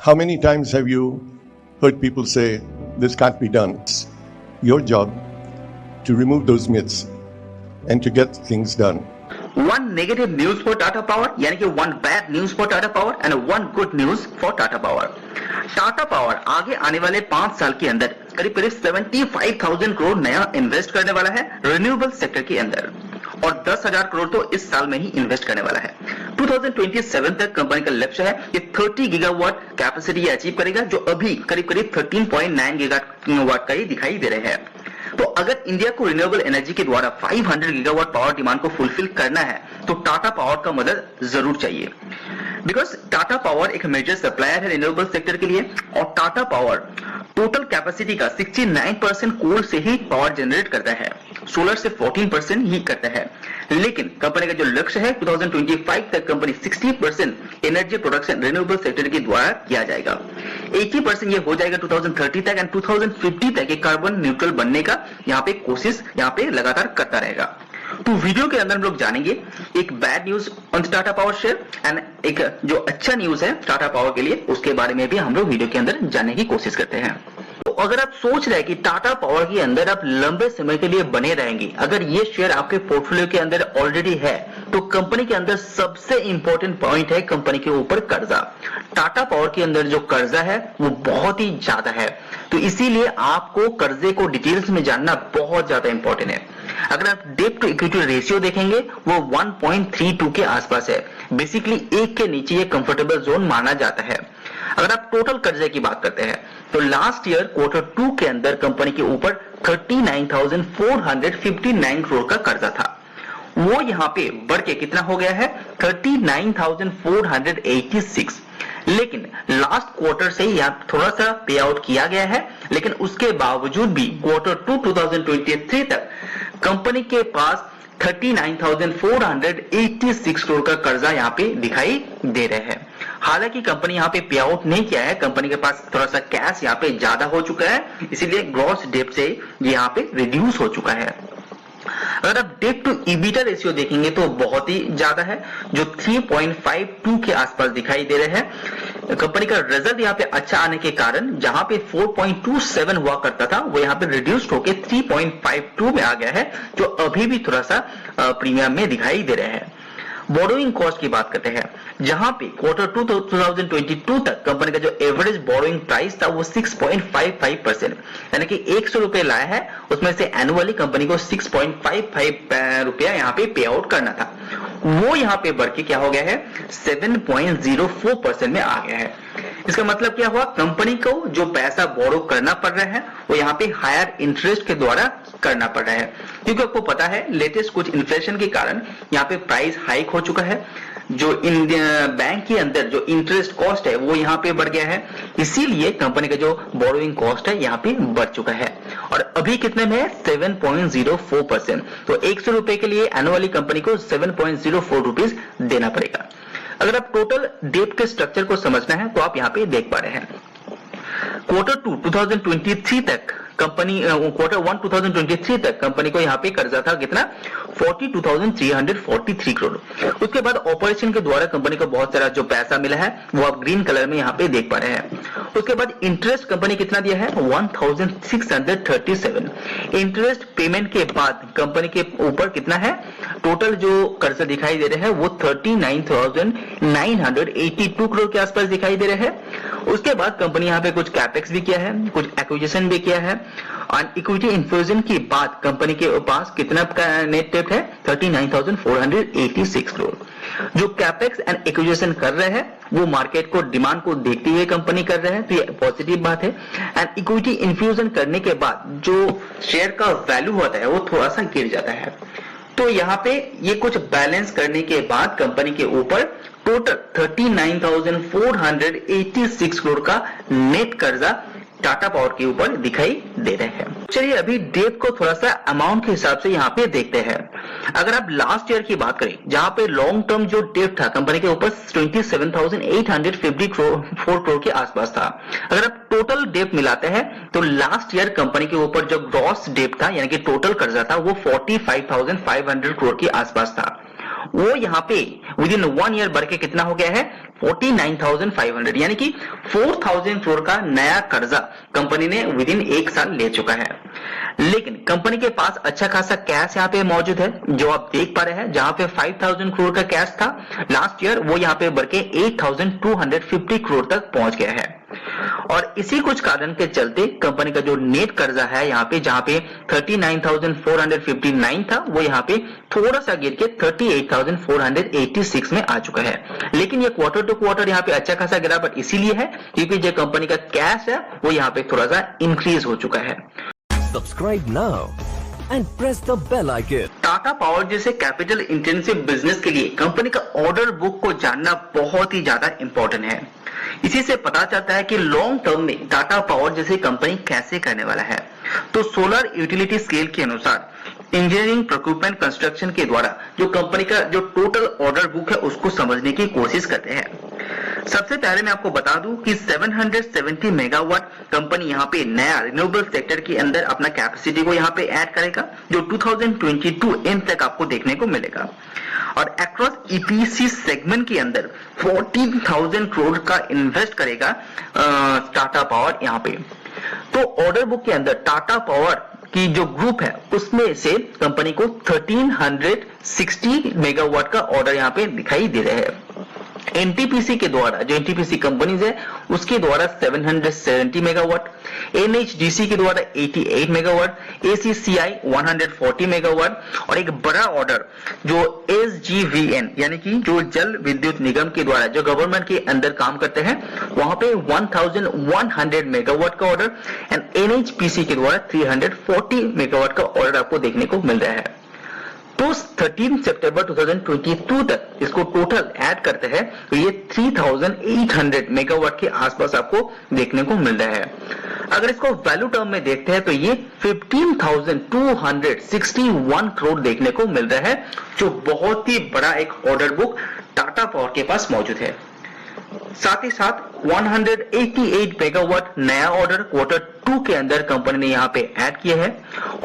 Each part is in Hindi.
How many times have you heard people say, this can't be done? It's your job to remove those myths and to get things done. One negative news for Tata Power, यानी कि one bad news for Tata Power and one good news for Tata Power. Tata Power आगे आने वाले 5 साल के अंदर करीब 75,000 करोड़ नया इन्वेस्ट करने वाला है रिन्यूएबल सेक्टर के अंदर, और 10,000 करोड़ तो इस साल में ही इन्वेस्ट करने वाला है। 2027 तक कंपनी का लक्ष्य है कि 30 गीगावाट कैपेसिटी अचीव करेगा, जो अभी करीब 13.9 गीगावाट का ही दिखाई दे रहे हैं। तो अगर इंडिया को रिन्यूएबल एनर्जी के द्वारा 500 गीगावाट पावर डिमांड को फुलफिल करना है तो टाटा पावर का मदद जरूर चाहिए, बिकॉज टाटा पावर एक मेजर सप्लायर है रिन्यूएबल सेक्टर के लिए, और टाटा पावर टोटल कैपेसिटी का 69% कोल से ही पावर जनरेट करता है, सोलर से 14% ही करता है। लेकिन कंपनी का जो लक्ष्य है 2025 तक company 60% energy production renewable sector के द्वारा किया जाएगा, 80% ये हो जाएगा 2030 तक, एंड 2050 तक कार्बन न्यूट्रल बनने का यहाँ पे कोशिश यहाँ पे लगातार करता रहेगा। तो वीडियो के अंदर हम लोग जानेंगे एक bad news on Tata power share and एक जो अच्छा न्यूज है टाटा पावर के लिए, उसके बारे में भी हम लोग वीडियो के अंदर जानने की कोशिश करते हैं। तो अगर आप सोच रहे हैं कि टाटा पावर के अंदर आप लंबे समय के लिए बने रहेंगे, अगर ये शेयर आपके पोर्टफोलियो के अंदर ऑलरेडी है, तो कंपनी के अंदर सबसे इंपॉर्टेंट पॉइंट है कंपनी के ऊपर कर्जा। टाटा पावर के अंदर जो कर्जा है वो बहुत ही ज्यादा है, तो इसीलिए आपको कर्जे को डिटेल्स में जानना बहुत ज्यादा इंपॉर्टेंट है। अगर आप डेट टू इक्विटी रेशियो देखेंगे वो 1.32 के आसपास है, बेसिकली 1 के नीचे ये कंफर्टेबल जोन माना जाता है। अगर आप टोटल कर्जे की बात करते हैं तो लास्ट ईयर Q2 के अंदर कंपनी के ऊपर 39,459 करोड़ का कर्जा था, वो यहाँ पे बढ़ के कितना हो गया है 39,486। लेकिन लास्ट क्वार्टर से यहाँ थोड़ा सा पे आउट किया गया है, लेकिन उसके बावजूद भी Q2 2023 तक कंपनी के पास 39,486 करोड़ का कर्जा यहाँ पे दिखाई दे रहे हैं। हालांकि कंपनी यहाँ पे पे आउट नहीं किया है, कंपनी के पास थोड़ा सा कैश यहाँ पे ज्यादा हो चुका है, इसीलिए ग्रॉस डेट से यहाँ पे रिड्यूस हो चुका है। अगर आप डेट टू ईबिटा रेशियो देखेंगे तो बहुत ही ज्यादा है, जो 3.52 के आसपास दिखाई दे रहे हैं। कंपनी का रिजल्ट यहाँ पे अच्छा आने के कारण जहां पे 4.27 हुआ करता था वो यहाँ पे रिड्यूस्ड होके 3.52 में आ गया है, जो अभी भी थोड़ा सा प्रीमियम में दिखाई दे रहे हैं। बोरोइंग कॉस्ट की बात करते हैं, जहां पे Q2 2022 तक कंपनी का जो एवरेज बोरोइंग प्राइस था वो 6.55%, यानी कि 100 रुपए लाया है, उसमें से एनुअली कंपनी को 6.55 रुपया यहाँ पे पे आउट करना था, वो यहाँ पे बढ़ के क्या हो गया है 7.04% में आ गया है। इसका मतलब क्या हुआ, कंपनी को जो पैसा बोरो करना पड़ रहा है वो यहाँ पे हायर इंटरेस्ट के द्वारा करना पड़ रहा है, क्योंकि आपको पता है लेटेस्ट कुछ इन्फ्लेशन के कारण यहाँ पे प्राइस हाइक हो चुका है, जो बैंक के अंदर जो इंटरेस्ट कॉस्ट है वो यहाँ पे बढ़ गया है, इसीलिए कंपनी का जो बोरोइंग कॉस्ट है यहाँ पे बढ़ चुका है, और अभी कितने में है 7.04%। तो 100 रुपए के लिए एनुअली कंपनी को 7.04 रुपीज देना पड़ेगा। अगर आप टोटल डेट के स्ट्रक्चर को समझना है तो आप यहाँ पे देख पा रहे हैं Q2 2023 तक कंपनी Q1 2023 तक कंपनी को यहाँ पे कर्जा था कितना 42,343 करोड़। उसके बाद ऑपरेशन के द्वारा कंपनी को बहुत सारा जो पैसा मिला है वो आप ग्रीन कलर में यहाँ पे देख पा रहे हैं। उसके बाद इंटरेस्ट कंपनी कितना दिया है 1,637। इंटरेस्ट पेमेंट के बाद कंपनी के ऊपर कितना है टोटल जो कर्जा दिखाई दे रहे हैं वो 39,982 करोड़ के आसपास दिखाई दे रहे हैं। उसके बाद कंपनी यहाँ पे कुछ कैपेक्स भी किया है, कुछ एक्विजिशन भी किया है, और इक्विटी इन्फ्यूजन के बाद कंपनी के पास कितना नेट डेट है 39,486 करोड़। जो कैपेक्स एंड एक्विजिशन कर रहे हैं वो मार्केट को डिमांड को देखते हुए कंपनी कर रहे हैं, तो ये पॉजिटिव बात है। एंड इक्विटी इन्फ्यूजन करने के बाद जो शेयर का वैल्यू होता है वो थोड़ा सा गिर जाता है, तो यहाँ पे ये कुछ बैलेंस करने के बाद कंपनी के ऊपर टोटल 39,486 करोड़ का नेट कर्जा टाटा पावर के ऊपर दिखाई दे रहे हैं। चलिए अभी डेट को थोड़ा सा अमाउंट के हिसाब से यहाँ पे देखते हैं। अगर आप लास्ट ईयर की बात करें जहां पे लॉन्ग टर्म जो डेट था कंपनी के ऊपर 27,854 करोड़ के आसपास था। अगर आप टोटल डेट मिलाते हैं तो लास्ट ईयर कंपनी के ऊपर जो ग्रॉस डेट था यानी कि टोटल कर्जा था वो 45,500 करोड़ के आसपास था, वो यहाँ पे विद इन 1 ईयर बढ़ के कितना हो गया है 49,500 यानी कि 4,000 करोड़ का नया कर्जा कंपनी ने विद इन 1 साल ले चुका है। लेकिन कंपनी के पास अच्छा खासा कैश यहाँ पे मौजूद है, जो आप देख पा रहे हैं। जहां पे 5,000 करोड़ का कैश था लास्ट ईयर, वो यहाँ पे बढ़ के 8,250 करोड़ तक पहुंच गया है। और इसी कुछ कारण के चलते कंपनी का जो नेट कर्जा है यहाँ पे, जहां पे 39,459 था, वो यहाँ पे थोड़ा सा गिर के 38,486 में आ चुका है। लेकिन ये क्वार्टर टू क्वार्टर यहाँ पे अच्छा खासा गिरावट इसीलिए है क्योंकि जो कंपनी का कैश है वो यहाँ पे थोड़ा सा इंक्रीज हो चुका है। Subscribe now and press the bell icon. Tata power जैसे कैपिटल इंटेंसिव बिजनेस के लिए कंपनी का ऑर्डर बुक को जानना बहुत ही ज्यादा इंपॉर्टेंट है। इसी से पता चलता है कि लॉन्ग टर्म में टाटा पावर जैसी कंपनी कैसे करने वाला है। तो सोलर यूटिलिटी स्केल के अनुसार इंजीनियरिंग, प्रोक्यूरमेंट, कंस्ट्रक्शन के द्वारा जो कंपनी का जो टोटल ऑर्डर बुक है उसको समझने की कोशिश करते हैं। सबसे पहले मैं आपको बता दूं कि 770 मेगावाट कंपनी यहाँ पे नया रिन्यूएबल सेक्टर के अंदर अपना कैपेसिटी को यहाँ पे ऐड करेगा, जो 2022 एंड तक आपको देखने को मिलेगा। और अक्रॉस ईपीसी सेगमेंट के अंदर 14,000 करोड़ का इन्वेस्ट करेगा टाटा पावर यहाँ पे। तो ऑर्डर बुक के अंदर टाटा पावर की जो ग्रुप है उसमें से कंपनी को 1360 मेगावाट का ऑर्डर यहाँ पे दिखाई दे रहे हैं। एनटीपीसी के द्वारा, जो एनटीपीसी कंपनीज है उसके द्वारा 770 मेगावाट, एनएचडीसी के द्वारा 88 मेगावाट, एसीसीआई 140 मेगावाट और एक बड़ा ऑर्डर जो एसजीवीएन यानी कि जो जल विद्युत निगम के द्वारा जो गवर्नमेंट के अंदर काम करते हैं वहां पे 1100 मेगावाट का ऑर्डर एंड एनएचपीसी के द्वारा 340 मेगावाट का ऑर्डर आपको देखने को मिल रहा है। तो 13 सितंबर 2022 तक इसको टोटल ऐड करते हैं तो ये 3,800 मेगावाट के आसपास आपको देखने को मिल रहा है। अगर इसको वैल्यू टर्म में देखते हैं तो ये 15,261 करोड़ देखने को मिल रहा है, जो बहुत ही बड़ा एक ऑर्डर बुक टाटा पावर के पास मौजूद है। साथ ही साथ 188 मेगावाट नया ऑर्डर क्वार्टर 2 के अंदर कंपनी ने यहाँ पे ऐड किया है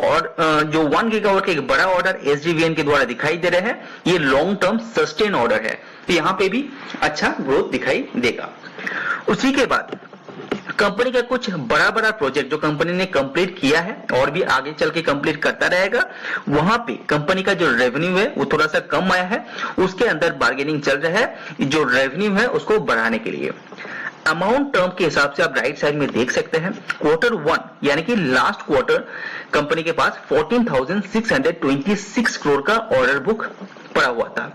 और जो 1 गीगावाट का एक बड़ा ऑर्डर एसजीवीएन के द्वारा दिखाई दे रहा है, ये लॉन्ग टर्म सस्टेन ऑर्डर है, तो यहाँ पे भी अच्छा ग्रोथ दिखाई देगा। उसी के बाद कंपनी का कुछ बड़ा बड़ा प्रोजेक्ट जो कंपनी ने कंप्लीट किया है और भी आगे चल के कंप्लीट करता रहेगा, वहां पे कंपनी का जो रेवेन्यू है वो थोड़ा सा कम आया है, उसके अंदर बार्गेनिंग चल रहा है जो रेवेन्यू है उसको बढ़ाने के लिए। अमाउंट टर्म के हिसाब से आप राइट साइड में देख सकते हैं क्वार्टर 1 यानी कि लास्ट क्वार्टर कंपनी के पास 14,626 करोड़ का ऑर्डर बुक पड़ा हुआ था।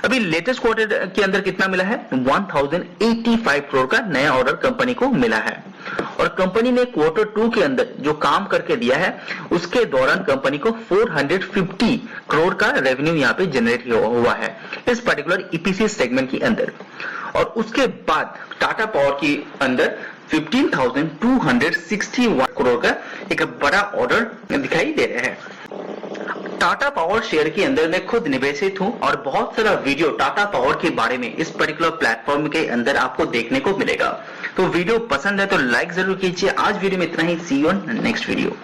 अभी लेटेस्ट क्वार्टर के अंदर कितना मिला है? 1,085 करोड़ का नया ऑर्डर कंपनी को मिला है। और कंपनी ने क्वार्टर 2 के अंदर जो काम करके दिया है उसके दौरान कंपनी को 450 करोड़ का रेवेन्यू यहाँ पे जनरेट हुआ है इस पर्टिकुलर ईपीसी सेगमेंट के अंदर। और उसके बाद टाटा पावर के अंदर 15,261 करोड़ का एक बड़ा ऑर्डर दिखाई दे रहा है। टाटा पावर शेयर के अंदर मैं खुद निवेशित हूं और बहुत सारा वीडियो टाटा पावर के बारे में इस पर्टिकुलर प्लेटफॉर्म के अंदर आपको देखने को मिलेगा। तो वीडियो पसंद है तो लाइक जरूर कीजिए। आज वीडियो में इतना ही। सी यू ऑन नेक्स्ट वीडियो।